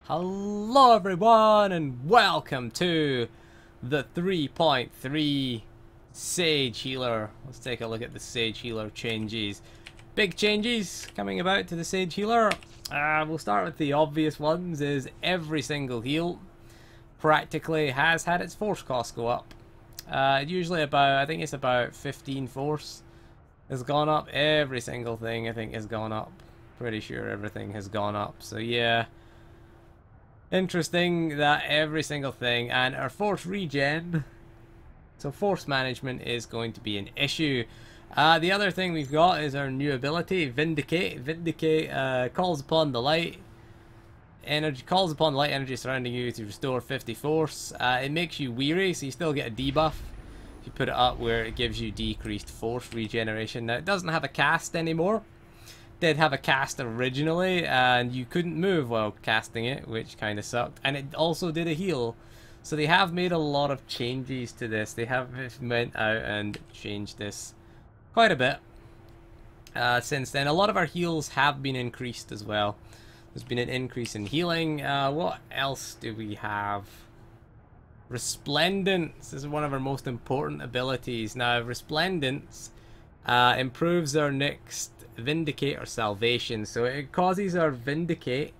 Hello everyone and welcome to the 3.3 Sage Healer. Let's take a look at the Sage Healer changes. Big changes coming about to the Sage Healer. We'll start with the obvious ones. Is every single heal practically has had its force cost go up. Usually about, I think it's about 15 force has gone up. Every single thing I think has gone up. Pretty sure everything has gone up. So yeah. Interesting that every single thing, and our force regen, so force management is going to be an issue. The other thing we've got is our new ability, Vindicate. Vindicate calls upon the light energy surrounding you to restore 50 force. It makes you weary, so you still get a debuff if you put it up where it gives you decreased force regeneration. Now it doesn't have a cast anymore. Did have a cast originally, and you couldn't move while casting it, which kind of sucked. And it also did a heal, so they have made a lot of changes to this. They have went out and changed this quite a bit since then. A lot of our heals have been increased as well. There's been an increase in healing. What else do we have? Resplendence is one of our most important abilities. Now, Resplendence improves our next Vindicate or Salvation, so it causes our Vindicate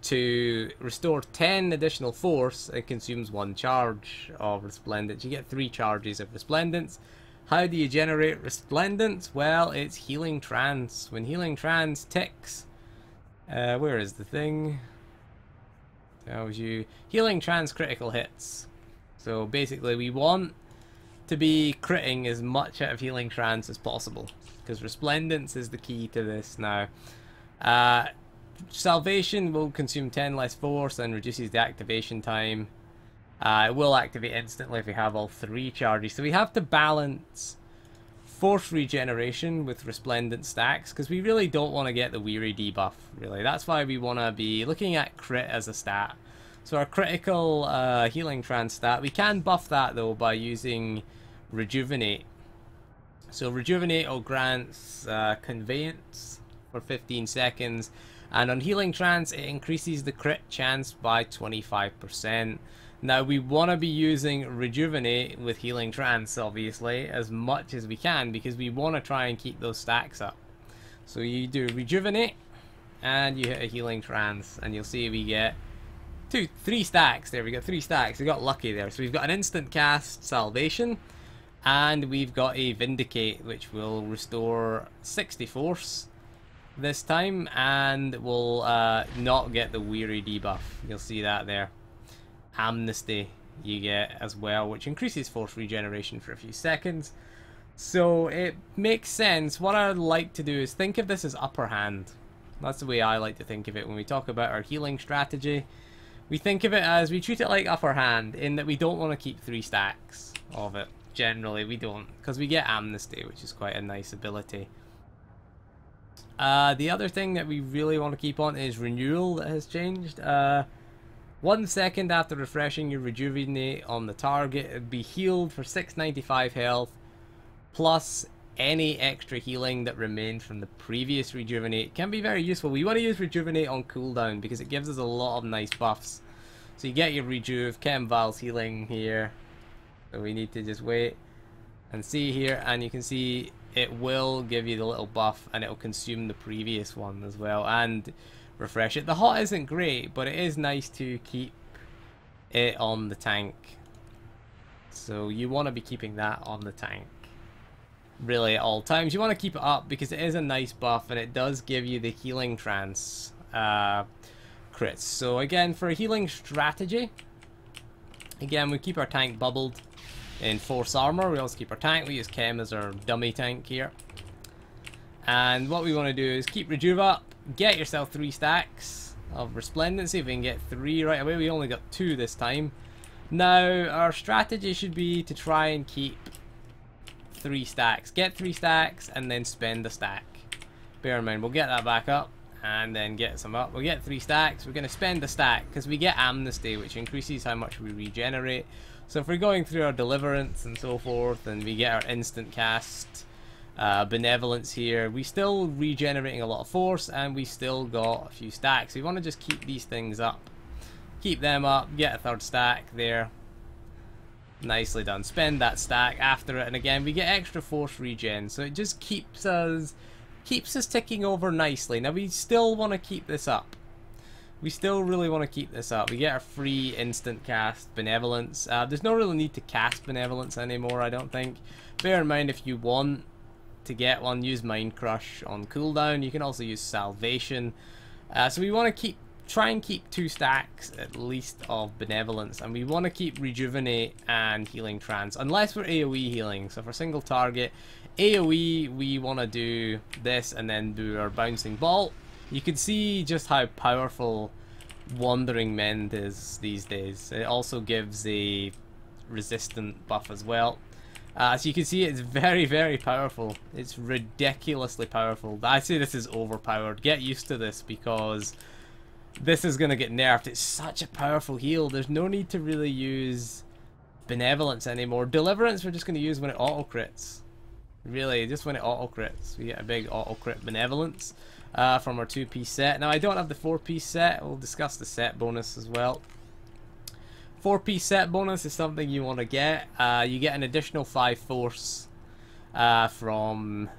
to restore 10 additional force. It consumes 1 charge of Resplendence. You get 3 charges of Resplendence. How do you generate Resplendence? Well, it's Healing Trance. When Healing Trance ticks, where is the thing? Tells you Healing Trance critical hits. So basically we want to be critting as much out of Healing Trance as possible, because Resplendence is the key to this now. Salvation will consume 10 less force and reduces the activation time. It will activate instantly if we have all 3 charges. So we have to balance force regeneration with Resplendent stacks, because we really don't want to get the weary debuff, really. That's why we want to be looking at crit as a stat. So our critical Healing Trance stat, we can buff that though by using Rejuvenate. So Rejuvenate will grants Conveyance for 15 seconds, and on Healing Trance it increases the crit chance by 25%. Now we want to be using Rejuvenate with Healing Trance obviously as much as we can, because we want to try and keep those stacks up. So you do Rejuvenate and you hit a Healing Trance, and you'll see we get 3 stacks there. We got 3 stacks. We got lucky there. So we've got an instant cast Salvation, and we've got a Vindicate, which will restore 60 force this time, and will not get the weary debuff. You'll see that there. Amnesty you get as well, which increases force regeneration for a few seconds. So it makes sense. What I'd like to do is think of this as upper hand. That's the way I like to think of it when we talk about our healing strategy. We think of it as, we treat it like upper hand, in that we don't want to keep 3 stacks of it. Generally, we don't, because we get Amnesty, which is quite a nice ability. The other thing that we really want to keep on is Renewal that has changed. 1 second after refreshing your Rejuvenate on the target, it'd be healed for 695 health, plus any extra healing that remained from the previous Rejuvenate. Can be very useful. We want to use Rejuvenate on cooldown because it gives us a lot of nice buffs. So you get your Rejuve, Chem Vials healing here. So we need to just wait and see here, and you can see it will give you the little buff, and it will consume the previous one as well and refresh it. The hot isn't great, but it is nice to keep it on the tank. So you want to be keeping that on the tank really at all times. You want to keep it up because it is a nice buff, and it does give you the Healing Trance crits. So again, for a healing strategy, again, we keep our tank bubbled in Force Armor. We also keep our tank. We use Chem as our dummy tank here. And what we want to do is keep Rejuve up, get yourself 3 stacks of Resplendence. See if we can get 3 right away. We only got 2 this time. Now, our strategy should be to try and keep 3 stacks. Get 3 stacks and then spend a stack. Bear in mind, we'll get that back up and then get some up. We'll get 3 stacks. We're going to spend a stack because we get Amnesty, which increases how much we regenerate. So if we're going through our Deliverance and so forth, and we get our instant cast Benevolence here, we still regenerating a lot of force, and we still got a few stacks. We want to just keep these things up Keep them up, get a third stack there. Nicely done. Spend that stack after it, and again we get extra force regen, so it just keeps us ticking over nicely. Now we still want to keep this up. We still really want to keep this up. We get our free instant cast Benevolence. There's no real need to cast Benevolence anymore, I don't think. Bear in mind, if you want to get one, use Mind Crush on cooldown. You can also use Salvation. So we want to try and keep 2 stacks at least of Benevolence, and we want to keep Rejuvenate and Healing Trance, unless we're AoE healing. So for single target AoE, we want to do this and then do our Bouncing Ball. You can see just how powerful Wandering Mend is these days. It also gives a resistant buff as well. So you can see it's very, very powerful. It's ridiculously powerful. I say this is overpowered. Get used to this, because this is going to get nerfed. It's such a powerful heal. There's no need to really use Benevolence anymore. Deliverance we're just going to use when it auto-crits. Really, just when it auto-crits. We get a big auto-crit Benevolence from our 2-piece set. Now I don't have the 4-piece set. We'll discuss the set bonus as well. 4-piece set bonus is something you want to get. You get an additional 5 force from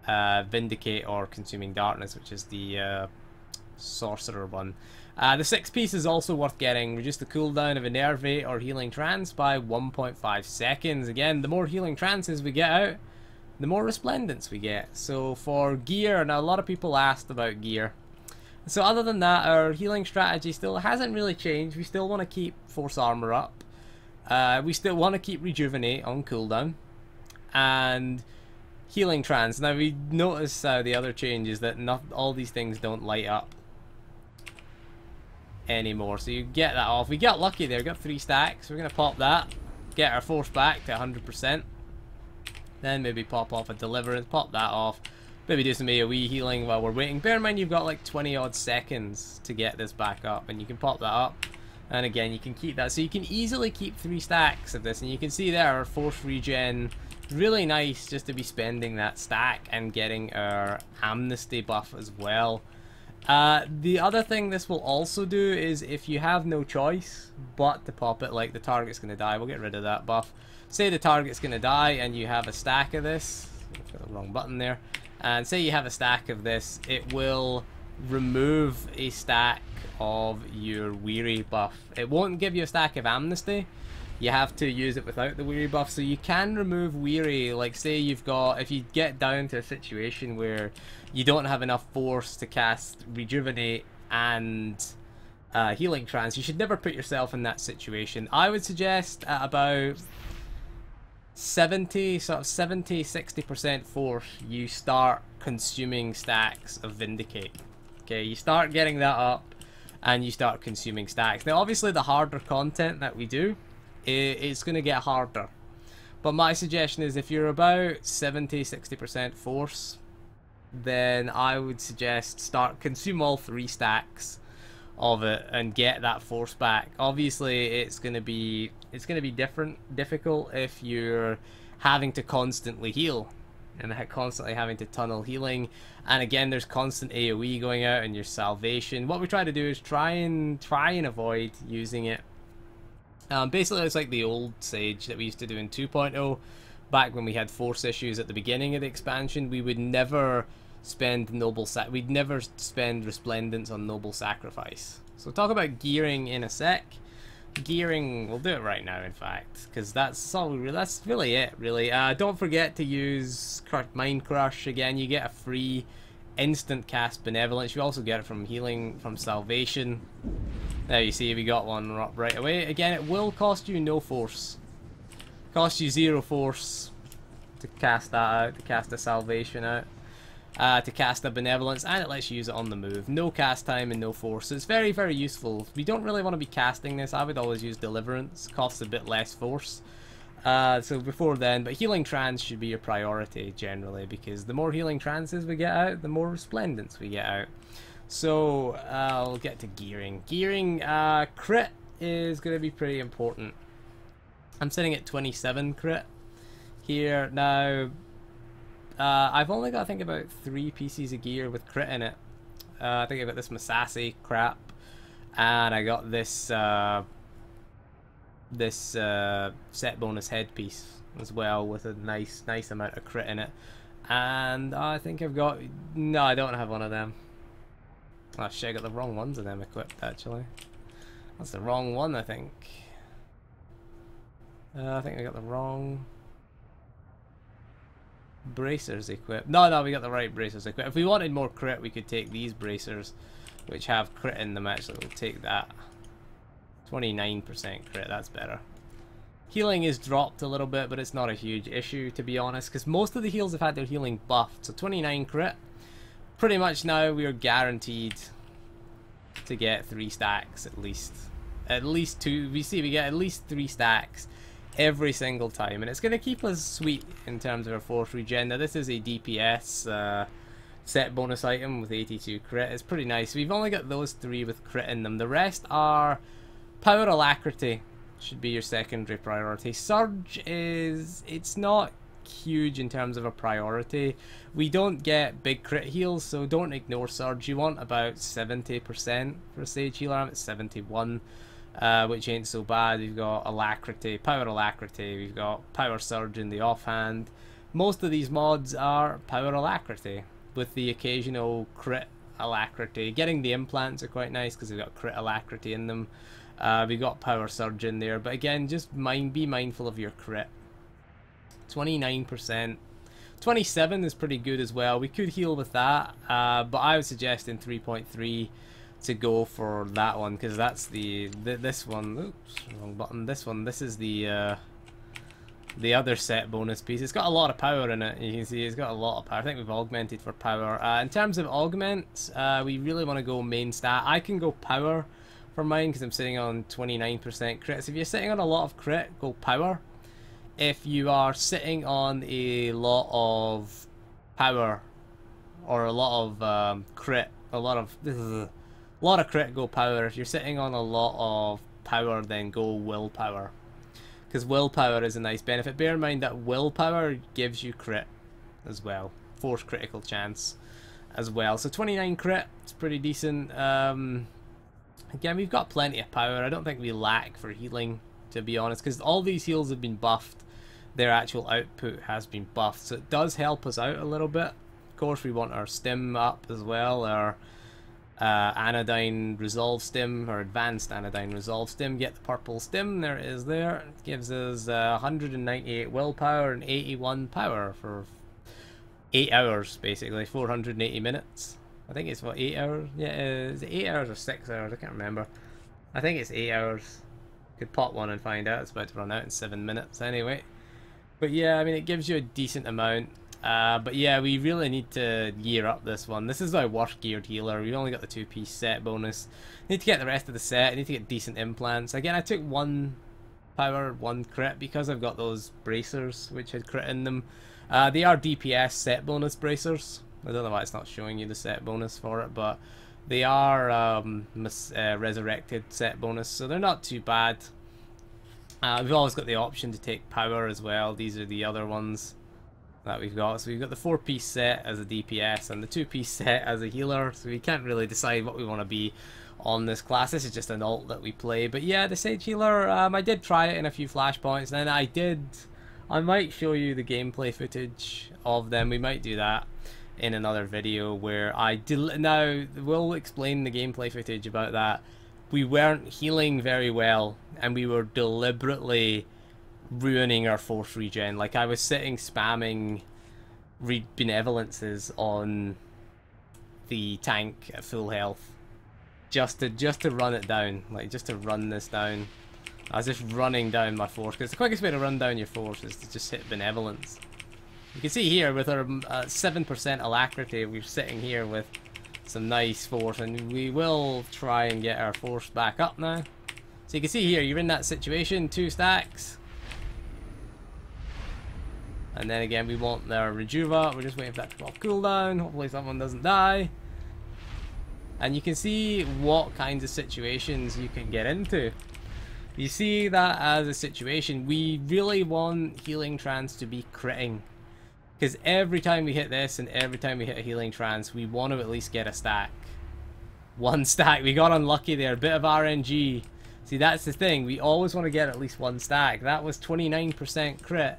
Vindicate or Consuming Darkness, which is the sorcerer one. The 6-piece is also worth getting. Reduce the cooldown of Enervate or Healing Trance by 1.5 seconds. Again, the more Healing Trances we get out, the more Resplendence we get. So for gear, now a lot of people asked about gear. So other than that, our healing strategy still hasn't really changed. We still want to keep Force Armor up. We still want to keep Rejuvenate on cooldown. And Healing Trance. Now we notice the other change is that not all these things don't light up anymore. So you get that off. We got lucky there, got 3 stacks. We're going to pop that. Get our force back to 100%. Then maybe pop off a Deliverance, pop that off. Maybe do some AoE healing while we're waiting. Bear in mind you've got like 20 odd seconds to get this back up, and you can pop that up. And again, you can keep that. So you can easily keep 3 stacks of this, and you can see there our force regen. Really nice just to be spending that stack and getting our Amnesty buff as well. The other thing this will also do is if you have no choice but to pop it, like the target's going to die, we'll get rid of that buff. Say the target's going to die and you have a stack of this. I've got the wrong button there. And say you have a stack of this, it will remove a stack of your Weary buff. It won't give you a stack of Amnesty. You have to use it without the Weary buff. So you can remove Weary, like say you've got, if you get down to a situation where you don't have enough force to cast Rejuvenate and Healing Trance, you should never put yourself in that situation. I would suggest at about 60% force, you start consuming stacks of Vindicate. Okay, you start getting that up and you start consuming stacks. Now obviously the harder content that we do, it's going to get harder. But my suggestion is if you're about 60% force, then I would suggest consume all 3 stacks of it and get that force back. Obviously it's going to be difficult if you're having to constantly heal and constantly having to tunnel healing, and again there's constant AoE going out and your salvation. What we try to do is try and avoid using it. Basically it's like the old Sage that we used to do in 2.0 back when we had force issues at the beginning of the expansion. We would never spend we'd never spend Resplendence on Noble Sacrifice. So we'll talk about gearing in a sec. Gearing, we'll do it right now in fact, because that's really it really. Don't forget to use Mind Crush. Again, you get a free instant cast Benevolence. You also get it from healing, from Salvation. There you see we got one right away. Again, it will cost you no force. Cost you 0 force to cast that out, to cast a Salvation out. To cast a Benevolence, and it lets you use it on the move. No cast time and no force. So it's very, very useful. If we don't really want to be casting this, I would always use Deliverance. Costs a bit less force. So before then, but Healing Trance should be your priority generally, because the more Healing Trances we get out, the more Resplendence we get out. So I'll get to gearing. Gearing, crit is going to be pretty important. I'm sitting at 27 crit here now. I've only got, I think, about 3 pieces of gear with crit in it. I think I've got this Masasi crap. and I got this set bonus headpiece as well with a nice amount of crit in it. And I think I've got... No, I don't have one of them. Oh shit, I got the wrong ones of them equipped actually. That's the wrong one, I think. I think I got the wrong bracers equipped. No, we got the right bracers equipped. If we wanted more crit, we could take these bracers, which have crit in them actually. We'll take that. 29% crit, that's better. Healing is dropped a little bit, but it's not a huge issue, to be honest, because most of the heals have had their healing buffed. So 29 crit. Pretty much now we are guaranteed to get 3 stacks at least. At least 2. We get at least 3 stacks every single time, and it's going to keep us sweet in terms of our force regen. Now this is a DPS set bonus item with 82 crit. It's pretty nice. We've only got those 3 with crit in them. The rest are power alacrity. Should be your secondary priority. Surge it's not huge in terms of a priority. We don't get big crit heals, so don't ignore Surge. You want about 70% for a Sage healer. I'm at 71, which ain't so bad. We've got alacrity, power alacrity. We've got power Surge in the offhand. Most of these mods are power alacrity with the occasional crit alacrity. Getting the implants are quite nice because they've got crit alacrity in them. We got power surge in there, but again, just be mindful of your crit. 29%. 27 is pretty good as well. We could heal with that, but I would suggest in 3.3 to go for that one, because that's this one. Oops, wrong button. This is the other set bonus piece. It's got a lot of power in it. You can see it's got a lot of power. I think we've augmented for power. In terms of augments, we really want to go main stat. I can go power for mine because I'm sitting on 29% crit. So if you're sitting on a lot of crit, go power. If you are sitting on a lot of power or a lot of crit, a lot of crit, go power. If you're sitting on a lot of power, then go willpower, because willpower is a nice benefit. Bear in mind that willpower gives you crit as well, force critical chance as well. So 29 crit, it's pretty decent. Again, we've got plenty of power. I don't think we lack for healing, to be honest, because all these heals have been buffed. Their actual output has been buffed, so it does help us out a little bit. Of course, we want our stim up as well, our anodyne resolve stim, or advanced anodyne resolve stim. Get the purple stim, there it is there. It gives us 198 willpower and 81 power for 8 hours, basically, 480 minutes. I think it's what, 8 hours? Yeah, is it 8 hours or 6 hours? I can't remember. I think it's 8 hours. Could pop one and find out. It's about to run out in 7 minutes anyway. But yeah, I mean, it gives you a decent amount. But yeah, we really need to gear up this one. This is our worst geared healer. We only got the 2-piece set bonus. Need to get the rest of the set. Need to get decent implants. Again, I took 1 power, 1 crit because I've got those bracers which had crit in them. They are DPS set bonus bracers. I don't know why it's not showing you the set bonus for it, but they are resurrected set bonus, so they're not too bad. We've always got the option to take power as well. These are the other ones that we've got. So we've got the 4-piece set as a DPS and the 2-piece set as a healer, so we can't really decide what we want to be on this class. This is just an alt that we play. But yeah, the Sage healer, I did try it in a few flashpoints, and then I might show you the gameplay footage of them. We might do that in another video where now we'll explain the gameplay footage about that. We weren't healing very well, and we were deliberately ruining our force regen. Like, I was sitting spamming benevolences on the tank at full health just to run it down, like just to run this down. I was just running down my force, because the quickest way to run down your force is to just hit benevolence. You can see here with our 7% alacrity, we're sitting here with some nice force, and we will try and get our force back up now. So you can see here, you're in that situation, 2 stacks. And then again, we want our Rejuva. We're just waiting for that to come off cooldown. Hopefully someone doesn't die. And you can see what kinds of situations you can get into. You see that as a situation, we really want Healing Trance to be critting. Because every time we hit this and every time we hit a Healing Trance, we want to at least get a stack. 1 stack. We got unlucky there. Bit of RNG. See, that's the thing. We always want to get at least 1 stack. That was 29% crit.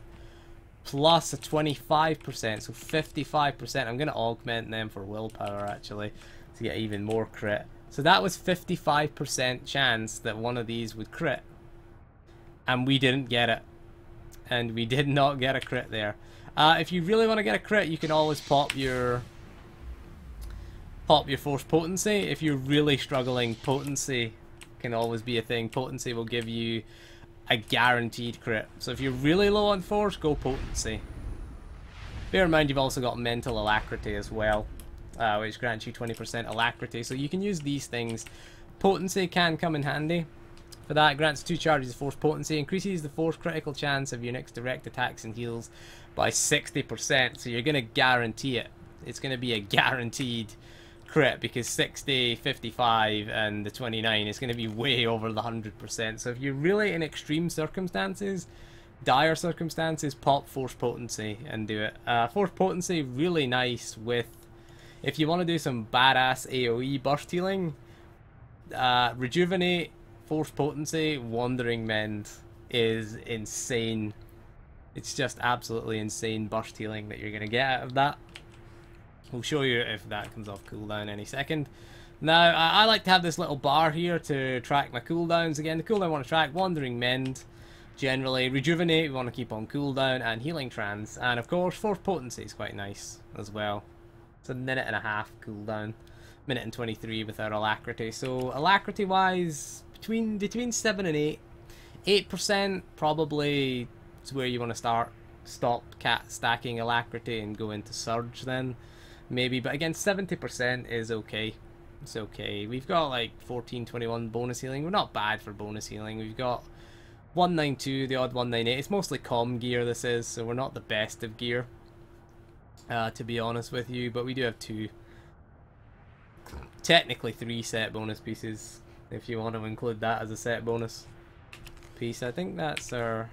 Plus a 25%. So 55%. I'm going to augment them for willpower, actually. To get even more crit. So that was 55% chance that one of these would crit. And we didn't get it. And we did not get a crit there. If you really want to get a crit, you can always pop your force potency. If you're really struggling, potency can always be a thing. Potency will give you a guaranteed crit. So if you're really low on force, go potency. Bear in mind you've also got mental alacrity as well, which grants you 20% alacrity. So you can use these things. Potency can come in handy. For that, it grants 2 charges of force potency, increases the force critical chance of your next direct attacks and heals by 60%. So you're going to guarantee it. It's going to be a guaranteed crit because 60, 55, and the 29 is going to be way over the 100%. So if you're really in extreme circumstances, dire circumstances, pop force potency and do it. Force potency, really nice with, if you want to do some badass AoE burst healing, rejuvenate, force potency, wandering mend is insane. It's just absolutely insane burst healing that you're going to get out of that. We'll show you if that comes off cooldown any second. Now, I like to have this little bar here to track my cooldowns. Again, the cooldown I want to track, wandering mend, generally. Rejuvenate, we want to keep on cooldown, and healing trance. And of course, force potency is quite nice as well. It's a 1.5 cooldown. 1:23 with our alacrity. So alacrity wise, between 7 and 8. 8% probably is where you want to stop stacking alacrity and go into surge then. Maybe, but again 70% is okay. It's okay. We've got like 1421 bonus healing. We're not bad for bonus healing. We've got 192, the odd 198. It's mostly comm gear this is, so we're not the best of gear. To be honest with you, but we do have 2. Technically 3 set bonus pieces, if you want to include that as a set bonus piece. I think that's our...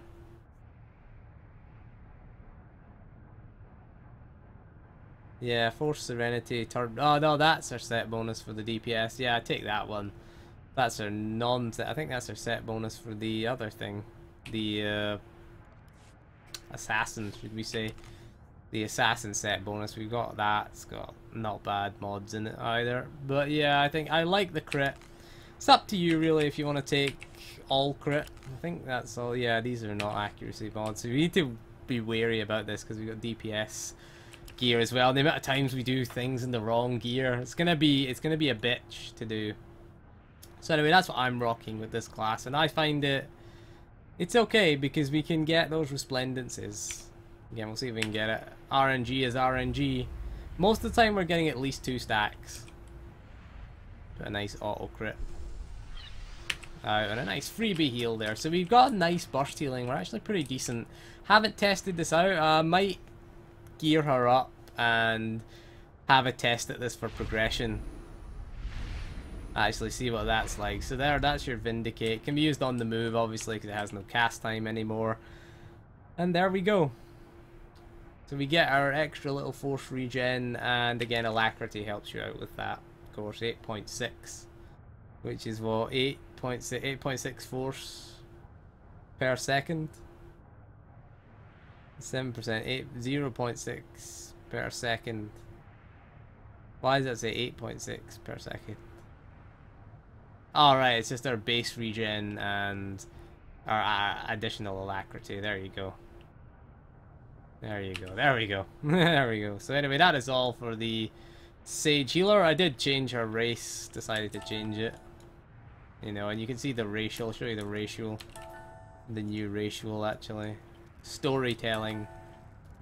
Yeah, Force Serenity, oh no, that's our set bonus for the DPS. Yeah, I take that one. That's our non-set, I think that's our set bonus for the other thing. The Assassin, should we say. The Assassin set bonus, we've got that. It's got not bad mods in it either. But yeah, I think I like the crit. It's up to you really if you want to take all crit. I think that's all. Yeah, these are not accuracy mods, so we need to be wary about this because we've got DPS gear as well. And the amount of times we do things in the wrong gear, it's gonna be a bitch to do. So anyway, that's what I'm rocking with this class, and I find it's okay because we can get those resplendences. Again, we'll see if we can get it. RNG is RNG. Most of the time we're getting at least 2 stacks. Put a nice auto crit. And a nice freebie heal there. So we've got a nice burst healing. We're actually pretty decent. Haven't tested this out. Might gear her up and have a test at this for progression. Actually see what that's like. So that's your Vindicate. Can be used on the move obviously because it has no cast time anymore. And there we go. So we get our extra little force regen, and again alacrity helps you out with that. Of course, 8.6, which is what, 8.6 force per second. 7%, 0.6 per second. Why does that say 8.6 per second? Alright, it's just our base regen and our additional alacrity. There you go. There you go. There we go. There we go. So anyway, that is all for the Sage Healer. I did change her race. Decided to change it. You know, and you can see the racial. I'll show you the racial. The new racial, actually. Storytelling.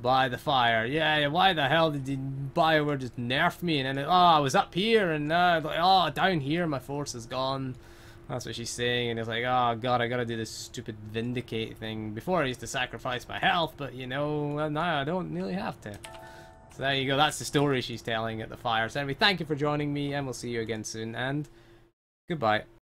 By the fire. Yeah, why the hell did BioWare just nerf me? And then, oh, I was up here, and like, oh, down here my force is gone. That's what she's saying, and it's like, oh god, I gotta do this stupid Vindicate thing. Before I used to sacrifice my health, but you know, now I don't really have to. So there you go, that's the story she's telling at the fire. So anyway, thank you for joining me, and we'll see you again soon, and goodbye.